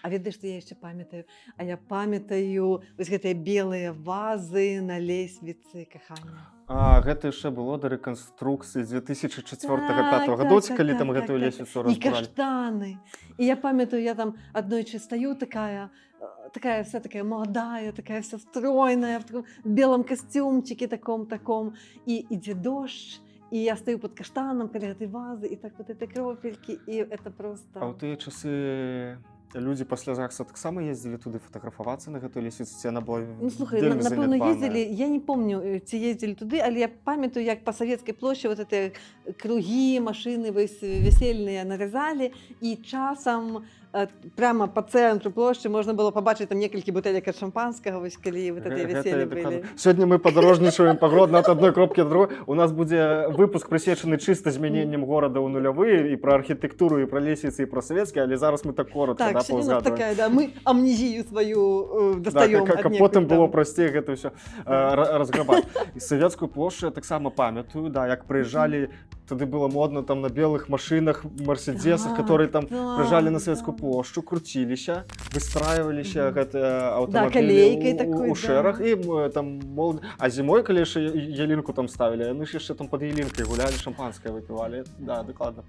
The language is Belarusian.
А ведаеш, што я яшчэ памятаю, а я памятаю вось гэтыя белыя вазы на лесвіцы кахання. А гэта яшчэ было да рэканструкцыі 2004-2005 гадоў, ці калі там гэтую лесвіцу І разбуралі. каштаны. І я памятаю, я там аднойчы стаю такая вся такая молодая, такая вся стройная, в таком белом костюмчике таком, и идет дождь, и я стою под каштаном, каля этой вазы, и так вот этой кропельки, и это просто... А ў тыя часы людзі пасля ЗАГСа таксама ездзілі туды фатаграфавацца на гэтую лесвіцу, ці яна была Ну, слухай, вельмі напэўна, занядбаная? ездзілі, я не помню, ці ездзілі туды, але я памятаю, як па Савецкай плошчы вот эти кругі, машыны весельныя нарезалі, і часам прямо по цэнтру плошчы можна было пабачыць там некалькі бутэлек ад шампанскага, вось калі вот эти веселье былі. Сёння мы падарожнічаем па Гродно ад адной кропкі да другой. У нас будзе выпуск прысвечаны чыста змяненням горада ў нулявыя, і пра архітэктуру, і пра лесвіцы, і пра савецкі, але зараз мы так коротка, Так, да, сёння у нас паўзгадваем. такая, да, мы амнезію сваю дастаём Да, потым было прасцей гэта ўсё разграбаць. І Савецкую плошчу я таксама памятаю, да, як прыязджалі, тады было модна там на белых машынах, мерседесах, которые там прыязджалі на Савецкую плошчу, круціліся, выстраиваліся гэтыя калейкай аўтамабілі такой, у шэраг, і там молоды. А зімой, калі яшчэ ялінку там ставілі, яны ж яшчэ там пад ялінкай гулялі, шампанскае выпівалі. Да, дакладна.